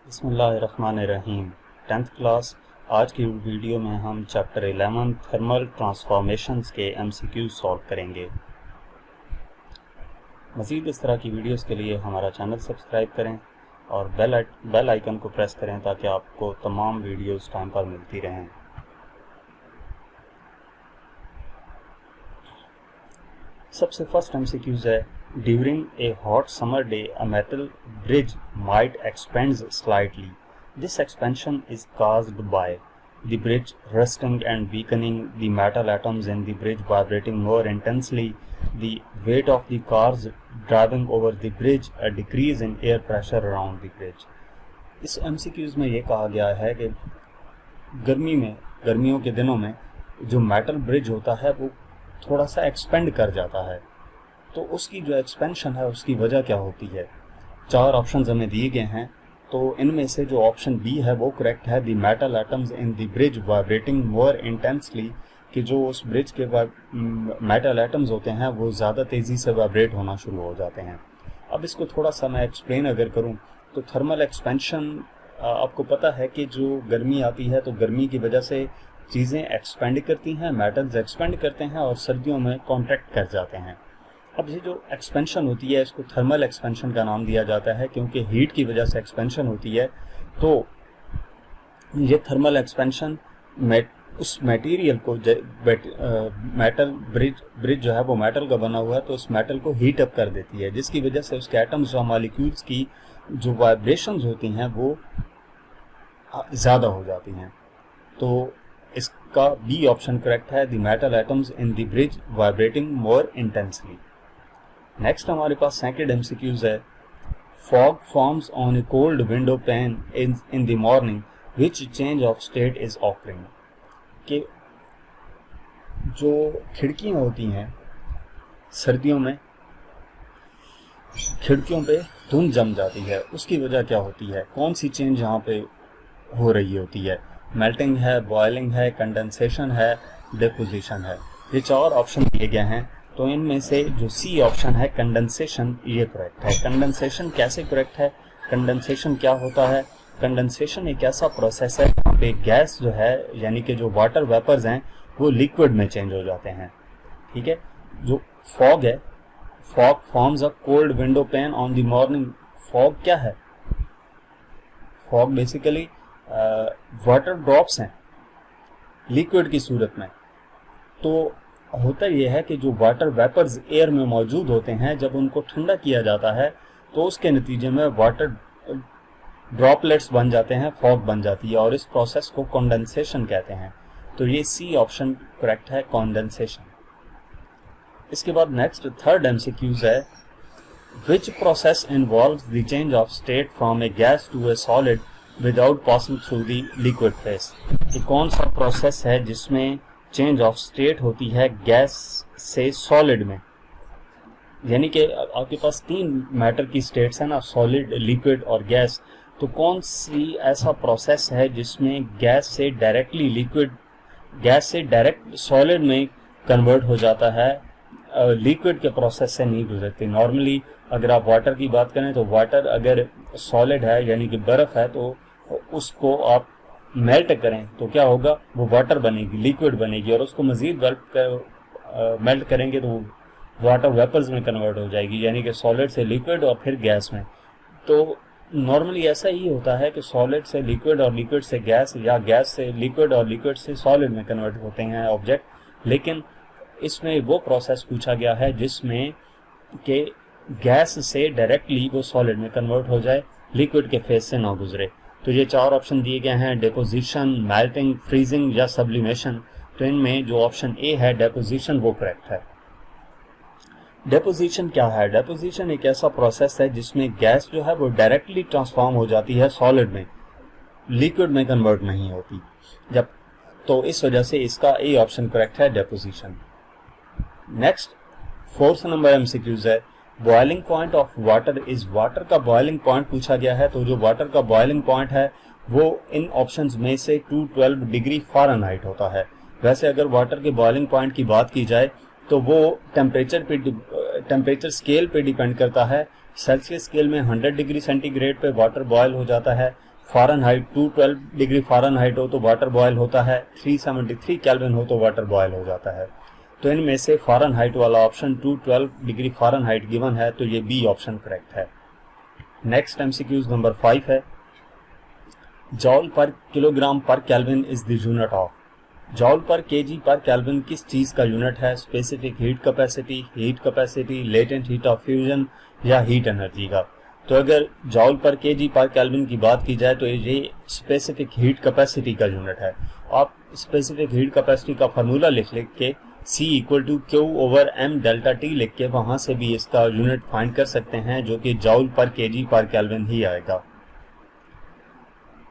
बिस्मिल्लाहिर्रहमानिर्रहीम। 10th class. आज की वीडियो में हम चैप्टर 11 थर्मल ट्रांसफॉर्मेशंस के MCQ सॉल्व करेंगे। मज़ीद इस तरह की वीडियोस के लिए हमारा चैनल सब्सक्राइब करें और बेल आइकन को प्रेस करें ताकि आपको तमाम वीडियोस टाइम पर मिलती रहें। सबसे फर्स्ट MCQs है, during a hot summer day a metal bridge might expends slightly. This expansion is caused by the bridge rusting and weakening, the metal atoms in the bridge vibrating more intensely, the weight of the cars driving over the bridge, a decrease in air pressure around the bridge. इस MCQs में ये कहा गया है कि गर्मियों के दिनों में जो मेटल ब्रिज होता है वो थोड़ा सा एक्सपेंड कर जाता है, तो उसकी जो एक्सपेंशन है उसकी वजह क्या होती है। 4 ऑप्शंस हमें दिए गए हैं, तो इनमें से जो ऑप्शन बी है वो करेक्ट है। The metal atoms in the bridge vibrating more intensely, कि जो उस ब्रिज के मेटल एटम्स होते हैं वो ज़्यादा तेज़ी से वाइब्रेट होना शुरू हो जाते हैं। अब इसको थोड़ा सा मैं एक्सप्लेन अगर करूँ तो थर्मल एक्सपेंशन, आपको पता है कि जो गर्मी आती है तो गर्मी की वजह से चीज़ें एक्सपेंड करती हैं, मेटल्स एक्सपेंड करते हैं और सर्दियों में कॉन्ट्रैक्ट कर जाते हैं। अब ये जो एक्सपेंशन होती है इसको थर्मल एक्सपेंशन का नाम दिया जाता है, क्योंकि हीट की वजह से एक्सपेंशन होती है। तो ये थर्मल एक्सपेंशन उस मटेरियल को, मेटल ब्रिज जो है वो मेटल का बना हुआ है, तो उस मेटल को हीट अप कर देती है, जिसकी वजह से उसके एटम्स और मॉलिक्यूल्स की जो वाइब्रेशंस होती हैं वो ज़्यादा हो जाती हैं। तो इसका बी ऑप्शन करेक्ट है, the metal atoms in the bridge vibrating more intensely. Next हमारे पास सेकंड MCQs है, fog forms on A cold window pan in the morning which change of state is occurring. कि जो खिड़कियां होती हैं सर्दियों में, खिड़कियों पे धुंध जम जाती है, उसकी वजह क्या होती है, कौन सी चेंज यहाँ पे हो रही होती है। मेल्टिंग है, बॉयलिंग है, कंडेंसेशन है, डिपोजिशन है। ये 4 ऑप्शन दिए गए हैं, तो इनमें से जो सी ऑप्शन है कंडेंसेशन, ये करेक्ट है। कंडेंसेशन कैसे करेक्ट है, कंडेंसेशन क्या होता है। कंडेंसेशन एक ऐसा प्रोसेस है जहाँ पे गैस जो है, यानी कि जो वाटर वेपर्स हैं वो लिक्विड में चेंज हो जाते हैं। ठीक है। जो फॉग है, fog forms a cold window pan on the morning. Fog क्या है, फॉग बेसिकली वाटर ड्रॉप्स हैं लिक्विड की सूरत में। तो होता यह है कि जो वाटर वेपर्स एयर में मौजूद होते हैं, जब उनको ठंडा किया जाता है तो उसके नतीजे में वाटर ड्रॉपलेट्स बन जाते हैं, फॉग बन जाती है, और इस प्रोसेस को कंडेंसेशन कहते हैं। तो ये सी ऑप्शन करेक्ट है, कंडेंसेशन। इसके बाद नेक्स्ट थर्ड MCQs है, which process involves the change of state from a gas to a solid without passing through the liquid phase. ये कौन सा प्रोसेस है जिसमें चेंज ऑफ स्टेट होती है गैस से सॉलिड में। यानी कि आपके पास 3 मैटर की स्टेट्स है ना, सॉलिड, लिक्विड और गैस। तो कौन सी ऐसा प्रोसेस है जिसमें गैस से डायरेक्ट सॉलिड में कन्वर्ट हो जाता है, लिक्विड के प्रोसेस से नहीं गुजरती। नॉर्मली अगर आप वाटर की बात करें तो वाटर अगर सॉलिड है यानी कि बर्फ है, तो उसको आप मेल्ट करें तो क्या होगा, वो वाटर बनेगी, लिक्विड बनेगी, और उसको मजीद मेल्ट करेंगे तो वाटर वेपर्स में कन्वर्ट हो जाएगी, यानी कि सॉलिड से लिक्विड और फिर गैस में। तो नॉर्मली ऐसा ही होता है कि सॉलिड से लिक्विड और लिक्विड से गैस, या गैस से लिक्विड और लिक्विड से सॉलिड में कन्वर्ट होते हैं ऑब्जेक्ट। लेकिन इसमें वो प्रोसेस पूछा गया है जिसमें कि गैस से डायरेक्टली वो सॉलिड में कन्वर्ट हो जाए, लिक्विड के फेज से ना गुजरे। तो ये 4 ऑप्शन दिए गए हैं, डिपोजिशन, मेल्टिंग, फ्रीजिंग या सब्लिमेशन। तो इनमें जो ऑप्शन ए है डिपोजिशन, वो करेक्ट है। डिपोजिशन क्या है, डिपोजिशन एक ऐसा प्रोसेस है जिसमें गैस जो है वो डायरेक्टली ट्रांसफॉर्म हो जाती है सॉलिड में, लिक्विड में कन्वर्ट नहीं होती जब, तो इस वजह से इसका ए ऑप्शन करेक्ट है, deposition. Next 4th number MCQs है, boiling point of water is. Water का बॉइलिंग पॉइंट पूछा गया है, तो जो वाटर का बॉइलिंग पॉइंट है वो इन ऑप्शंस में से 212 डिग्री फ़ारेनहाइट होता है। वैसे अगर वाटर के बॉइलिंग पॉइंट की बात की जाए तो वो टेम्परेचर स्केल पे डिपेंड करता है। सेल्सियस स्केल में 100 डिग्री सेंटीग्रेड पे वाटर बॉयल हो जाता है, फ़ारेनहाइट 212 डिग्री फ़ारेनहाइट हो तो वाटर बॉयल होता है, 373 केल्विन हो तो वाटर बॉयल हो जाता है। तो इनमें से फ़ारेनहाइट वाला ऑप्शन 212 डिग्री फ़ारेनहाइट गिवन है, तो ये बी ऑप्शन करेक्ट है। नेक्स्ट एमसीक्यूज नंबर 5 है, जॉल पर किलोग्राम पर kelvin is the unit of. जॉल पर केजी पर केल्विन किस चीज का यूनिट है? Specific heat capacity, latent heat of fusion या हीट एनर्जी का। तो अगर जॉल पर केजी पर केल्विन की बात की जाए तो ये स्पेसिफिक हीट कैपेसिटी का यूनिट है। आप स्पेसिफिक हीट कैपेसिटी का फार्मूला लिख के C equal to Q over m delta T लिख के वहां से भी इसका यूनिट फाइंड कर सकते हैं, जो कि जॉल पर केजी पर केल्विन ही आएगा।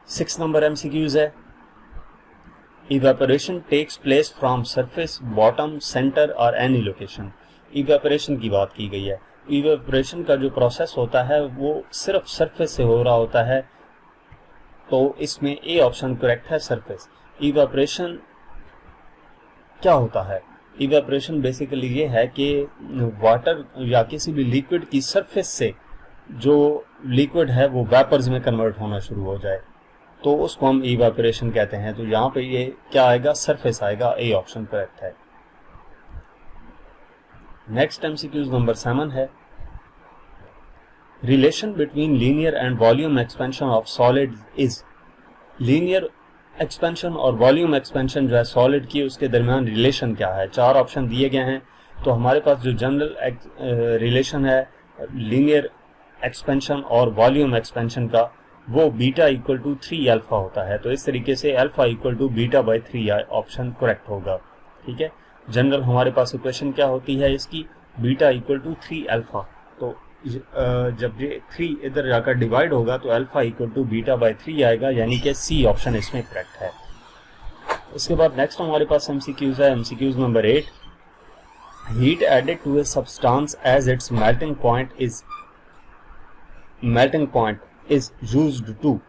6 नंबर एमसीक्यूज है, evaporation takes place from surface, bottom, centre और एनी लोकेशन। इवेपोरेशन की बात की गई है। इवेपोरेशन का जो प्रोसेस होता है वो सिर्फ सरफेस से हो रहा होता है, तो इसमें ए ऑप्शन करेक्ट है, सरफेस। इवेपोरेशन क्या होता है? इवेपोरेशन बेसिकली ये है कि वाटर या किसी भी लिक्विड की सरफेस से जो लिक्विड है वो वेपर्स में कन्वर्ट होना शुरू हो जाए, तो उसको हम इवेपोरेशन कहते हैं। तो यहाँ पे ये क्या आएगा? सरफेस आएगा, ए ऑप्शन करेक्ट है। नेक्स्ट एमसीक्यूज नंबर 7 है, relation between linear and volume expansion of solid is. Linear expansion और वॉल्यूम एक्सपेंशन जो है सॉलिड की, उसके दरमियान रिलेशन क्या है? 4 ऑप्शन दिए गए हैं। तो हमारे पास जो जनरल रिलेशन है लीनियर एक्सपेंशन और वॉल्यूम एक्सपेंशन का, वो बीटा इक्वल टू 3 अल्फा होता है। तो इस तरीके से alpha equal to beta by 3 option correct होगा। ठीक है, जनरल हमारे पास इक्वेशन क्या होती है इसकी? Beta equal to 3 alpha. तो जब ये 3 इधर जाकर डिवाइड होगा तो alpha equal to beta by 3 आएगा, यानी कि सी ऑप्शन इसमें करेक्ट है। इसके बाद नेक्स्ट हमारे पास एमसीक्यूज है, MCQs number 8, heat added to a substance as its melting point is used to.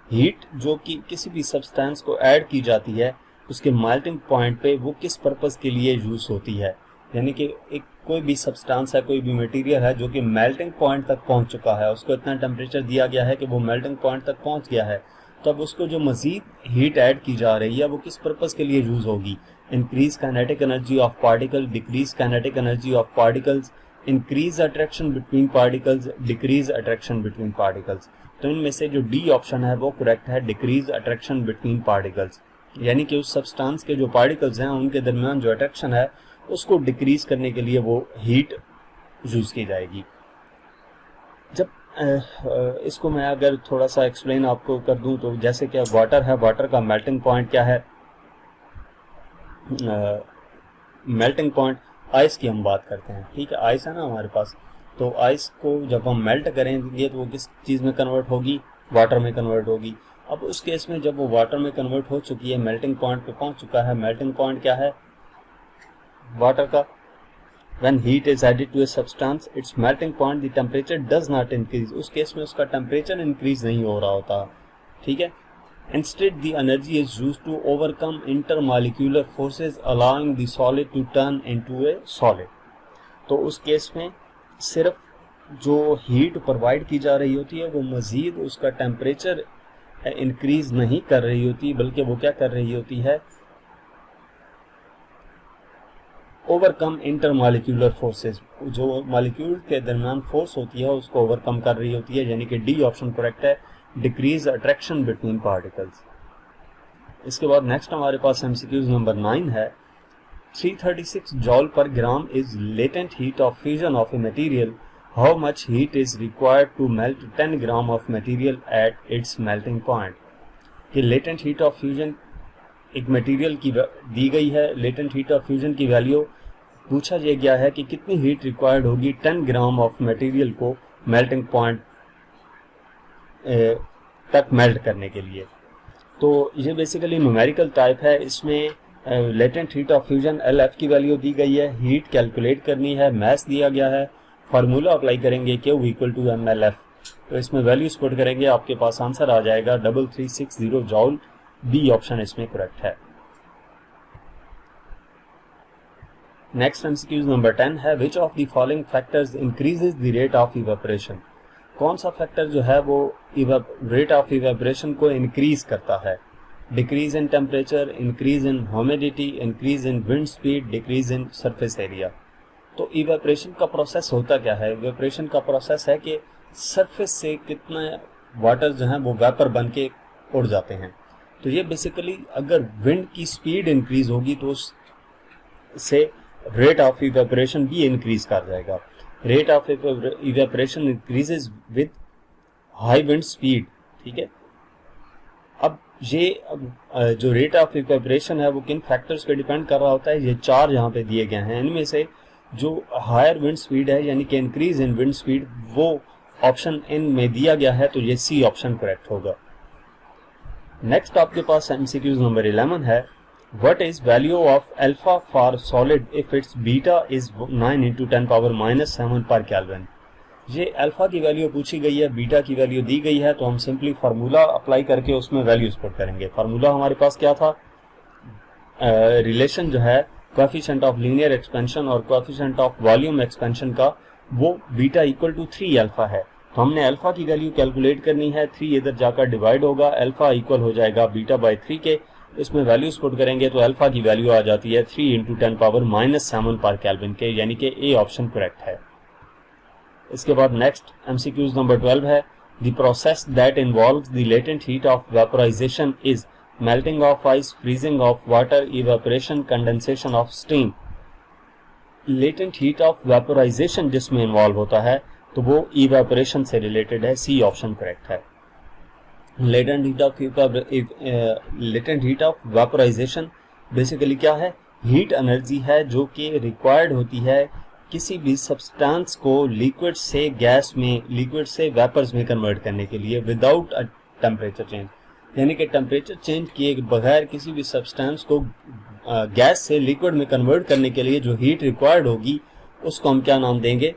Heat जो कि किसी भी सब्सटेंस को ऐड की जाती है उसके मेल्टिंग पॉइंट पे, वो किस पर्पस के लिए यूज होती है? यानी कि एक कोई भी सब्सटेंस है, कोई भी मटेरियल है जो कि मेल्टिंग पॉइंट तक पहुंच चुका है, उसको इतना टेम्परेचर दिया गया है कि वो मेल्टिंग पॉइंट तक पहुंच गया है, तब उसको जो मजीद हीट ऐड की जा रही है वो किस पर्पस के लिए यूज होगी? Increase kinetic energy of particle, decrease kinetic energy of particles, increase attraction between particles, decrease attraction between particles. तो इनमें से जो डी ऑप्शन है वो करेक्ट है, डिक्रीज अट्रैक्शन बिटवीन पार्टिकल्स। यानी कि उस सब्सटेंस के जो पार्टिकल्स हैं उनके दरमियान जो अट्रैक्शन है उसको डिक्रीज करने के लिए वो हीट यूज की जाएगी। जब इसको मैं अगर थोड़ा सा एक्सप्लेन आपको कर दूं तो जैसे कि वाटर है, वाटर का मेल्टिंग पॉइंट क्या है? मेल्टिंग पॉइंट आइस की हम बात करते हैं। ठीक है, आइस है ना हमारे पास, तो आइस को जब हम मेल्ट करेंगे तो वो किस चीज़ में कन्वर्ट होगी? वाटर में कन्वर्ट होगी। अब उस केस में जब वो वाटर में कन्वर्ट हो चुकी है, मेल्टिंग पॉइंट पे पहुंच चुका है, मेल्टिंग पॉइंट क्या है वाटर का? When heat is added to a substance, its melting point, the temperature does not increase. उस केस में उसका टेम्परेचर इंक्रीज नहीं हो रहा होता। ठीक है, instead the energy is used to overcome intermolecular forces allowing the solid to turn into a solid. तो उस केस में सिर्फ जो हीट प्रोवाइड की जा रही होती है वो मजीद उसका टेम्परेचर इंक्रीज नहीं कर रही होती, बल्कि वो क्या कर रही होती है? ओवरकम इंटरमॉलिक्यूलर फोर्सेस, जो मॉलिक्यूल के दरमियान फोर्स होती है उसको ओवरकम कर रही होती है, यानी कि डी ऑप्शन करेक्ट है, डिक्रीज अट्रैक्शन बिटवीन पार्टिकल्स। इसके बाद नेक्स्ट हमारे पास एमसीक्यूज नंबर 9 है, 336 जॉल पर gram is latent heat of fusion of a material, how much heat is required to melt 10 gram of material at its melting point. कि latent heat of fusion एक material की दी गई है, latent heat of fusion की value पूछा यह गया है कि कितनी हीट रिक्वायर्ड होगी 10 ग्राम ऑफ मटेरियल को मेल्टिंग पॉइंट तक मेल्ट करने के लिए। तो ये बेसिकली न्यूमेरिकल टाइप है, इसमें latent heat of fusion LF की वैल्यू दी गई है, हीट कैलकुलेट करनी है, मैथ दिया गया है, फार्मूला अप्लाई करेंगे Q इक्वल टू mLF। तो इसमें वैल्यूज पुट करेंगे, आपके पास आंसर आ जाएगा 3360 जॉल। बी ऑप्शन इसमें करेक्ट है। नेक्स्ट एमसीक्यूज नंबर 10 है, which of the following factors increases the rate of evaporation. कौन सा फैक्टर जो है वो रेट ऑफ इवेपोरेशन को इंक्रीज करता है? Decrease in temperature, increase in humidity, increase in wind speed, decrease in surface area. तो इवेपोरेशन का प्रोसेस होता क्या है? इवेपोरेशन का प्रोसेस है कि सरफेस से कितना वाटर जो है वो वेपर बन के उड़ जाते हैं। तो ये बेसिकली अगर विंड की स्पीड इंक्रीज होगी तो उससे रेट ऑफ इवेपोरेशन भी इंक्रीज कर जाएगा। Rate of evaporation increases with high wind speed, ठीक है। अब ये जो रेट ऑफ इवेपोरेशन है वो किन फैक्टर्स पे डिपेंड कर रहा होता है? ये चार यहाँ पे दिए गए हैं। इनमें से जो हायर विंड स्पीड है यानी कि इंक्रीज इन विंड स्पीड, वो ऑप्शन इन में दिया गया है, तो ये सी ऑप्शन करेक्ट होगा। नेक्स्ट आपके पास एमसीक्यूज नंबर 11 है, what is value of alpha for solid if it's beta is 9 × 10⁻⁻7 पर केल्विन। ये अल्फा की वैल्यू पूछी गई है, बीटा की वैल्यू दी गई है, तो हम सिंपली फार्मूला अप्लाई करके उसमें वैल्यूज पुट करेंगे। फार्मूला हमारे पास क्या था? रिलेशन जो है कोएफिशिएंट ऑफ लीनियर एक्सपेंशन और कोएफिशिएंट ऑफ वॉल्यूम एक्सपेंशन का, वो बीटा इक्वल टू 3 अल्फा है। तो हमने अल्फा की वैल्यू कैलकुलेट करनी है, 3 इधर जाकर डिवाइड होगा, अल्फा इक्वल हो जाएगा बीटा बाय 3 के। इसमें वैल्यूज पुट करेंगे तो अल्फा की वैल्यू आ जाती है 3 × 10⁻⁻7 पर केल्विन के, यानी कि ए ऑप्शन करेक्ट है। इसके बाद नेक्स्ट एमसीक्यूज नंबर 12 है, the process that involves the latent heat of vaporisation is melting of ice, freezing of water, evaporation, condensation of steam. Latent heat of vaporisation जिसमें involve होता है तो वो evaporation से रिलेटेड है, सी ऑप्शन करेक्ट है। Latent heat of vaporisation basically क्या है? हीट एनर्जी है जो कि रिक्वायर्ड होती है किसी भी सब्सटेंस को लिक्विड से गैस में, लिक्विड से वेपर्स में कन्वर्ट करने के लिए विदाउट अ टेम्परेचर चेंज, यानी कि टेम्परेचर चेंज किए बगैर किसी भी सब्सटेंस को गैस से लिक्विड में कन्वर्ट करने के लिए जो हीट रिक्वायर्ड होगी उसको हम क्या नाम देंगे?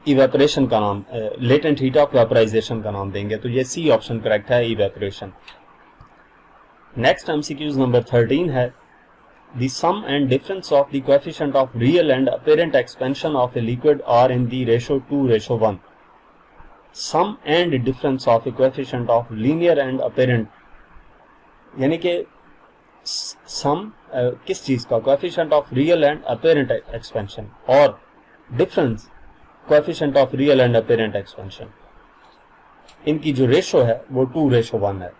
इवेपोरेशन का नाम, लेटेंट हीट ऑफ वेपोराइजेशन का नाम देंगे। तो ये सी ऑप्शन करेक्ट है, इवेपोरेशन। नेक्स्ट एमसीक्यूज नंबर 13 है, the sum and difference of the coefficient of real and apparent expansion of a liquid are in the ratio 2:1. Sum and difference of a coefficient of linear and apparent, यानी कि सम किस चीज का? Coefficient of real and apparent expansion, और difference coefficient of real and apparent expansion. इनकी जो ratio है वो 2:1 है,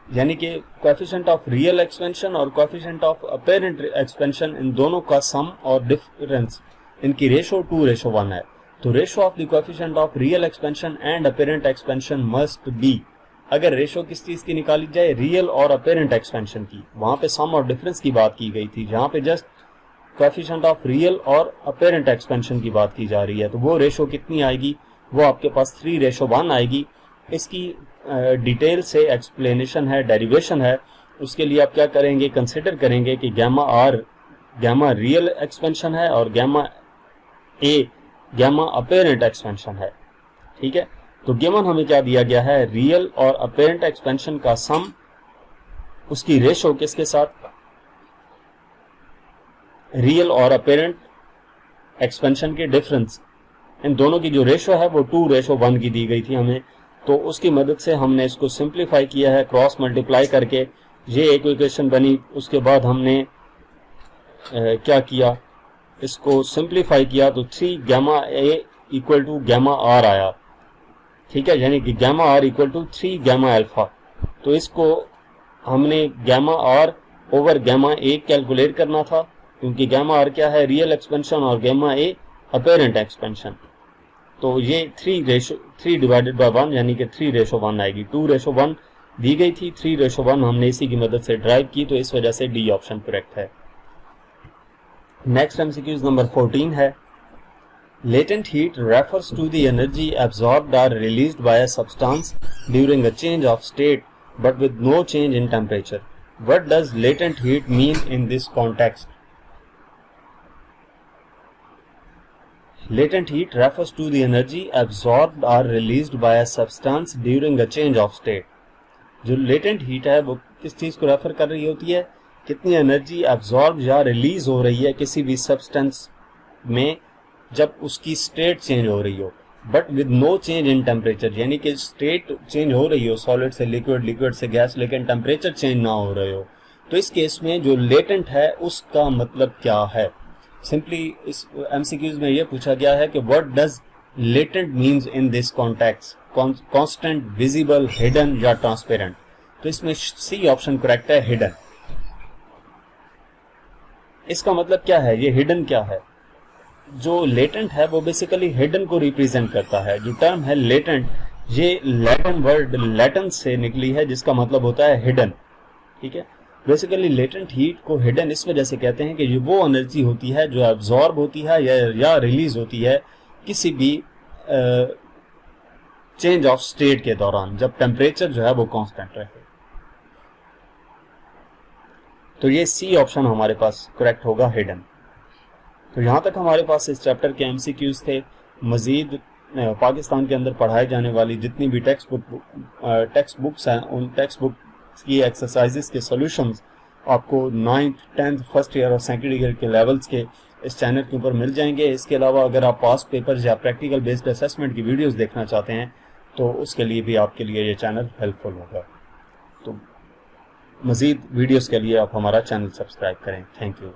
यानी कि कोएफिशिएंट ऑफ रियल एक्सपेंशन और कोएफिशिएंट ऑफ अपेरेंट एक्सपेंशन, इन दोनों का सम और डिफरेंस, इनकी रेशो 2:1 है। तो ratio of the coefficient of real expansion and apparent expansion must be, अगर रेशो किस चीज की निकाली जाए? रियल और अपेरेंट एक्सपेंशन की। वहां पे सम और डिफरेंस की बात की गई थी, जहां पे जस्ट कोएफिशिएंट ऑफ रियल और अपेरेंट एक्सपेंशन की बात की जा रही है। तो वो रेशो कितनी आएगी? वो आपके पास 3:1 आएगी। इसकी डिटेल से एक्सप्लेनेशन है, डेरिवेशन है, उसके लिए आप क्या करेंगे? कंसिडर करेंगे कि gamma R gamma real expansion है और gamma A gamma apparent expansion है, ठीक है। तो गिवन हमें क्या दिया गया है? रियल और अपेरेंट एक्सपेंशन का सम, उसकी रेशो किसके साथ? रियल और अपेरेंट एक्सपेंशन के डिफरेंस, इन दोनों की जो रेशो है वो 2:1 की दी गई थी हमें। तो उसकी मदद से हमने इसको सिंप्लीफाई किया है, क्रॉस मल्टीप्लाई करके ये एक इक्वेशन बनी। उसके बाद हमने क्या किया? इसको सिंप्लीफाई किया तो 3 γ A इक्वल टू γ R आया, ठीक है, यानी कि γ R इक्वल टू 3 γ अल्फा। तो इसको हमने γ R ओवर γ A कैलकुलेट करना था, क्योंकि γ R क्या है? रियल एक्सपेंशन, और γ A अपेरेंट एक्सपेंशन। तो ये 3/1 यानी कि 3:1 आएगी। 2:1 दी गई थी, 3:1 हमने इसी की मदद से ड्राइव की, तो इस वजह से डी ऑप्शन करेक्ट है। नेक्स्ट एमसीक्यूज नंबर 14 है, latent heat refers to the energy absorbed or released by a substance during a change of state but with no change in temperature. What does latent heat mean in this context? Latent heat refers to the energy absorbed or released by a substance during a change of state. जो latent heat है वो किस चीज को refer कर रही होती है कितनी एनर्जी एब्जॉर्ब या रिलीज हो रही है किसी भी सब्सटेंस में जब उसकी स्टेट चेंज हो रही हो, but with no change in temperature, यानी कि स्टेट चेंज हो रही हो सॉलिड से लिक्विड, लिक्विड से गैस, लेकिन टेम्परेचर चेंज ना हो रहे हो, तो इस केस में जो लेटेंट है उसका मतलब क्या है। सिंपली इस एमसीक्यूज में यह पूछा गया है कि what does latent means in this context, constant, visible, hidden या ट्रांसपेरेंट। तो इसमें सी ऑप्शन करेक्ट है, हिडन। इसका मतलब क्या है, ये हिडन क्या है। जो लेटेंट है वो बेसिकली हिडन को रिप्रेजेंट करता है। जो टर्म है लेटेंट, ये लैटिन वर्ड लैटिन से निकली है जिसका मतलब होता है हिडन, ठीक है। बेसिकली लेटेंट हीट को हिडन इस वजह से कहते हैं कि ये वो एनर्जी होती है जो एब्जॉर्ब होती है या रिलीज होती है किसी भी चेंज ऑफ स्टेट के दौरान, जब टेम्परेचर जो है वो कांस्टेंट रहे। तो ये सी ऑप्शन हमारे पास करेक्ट होगा, हिडन। तो यहाँ तक हमारे पास इस चैप्टर के एमसीक्यूज थे। मजीद पाकिस्तान के अंदर पढ़ाई जाने वाली जितनी भी टेक्स्ट बुक्स हैं, उन टेक्स्ट बुक की एक्सरसाइजेस के सॉल्यूशंस आपको 9th, 10th, फर्स्ट ईयर और सेकेंड ईयर के लेवल्स के इस चैनल के ऊपर मिल जाएंगे। इसके अलावा अगर आप पास्ट पेपर्स या प्रैक्टिकल बेस्ड असेसमेंट की वीडियोस देखना चाहते हैं तो उसके लिए भी आपके लिए ये चैनल हेल्पफुल होगा। तो मजीद वीडियोस के लिए आप हमारा चैनल सब्सक्राइब करें। Thank you.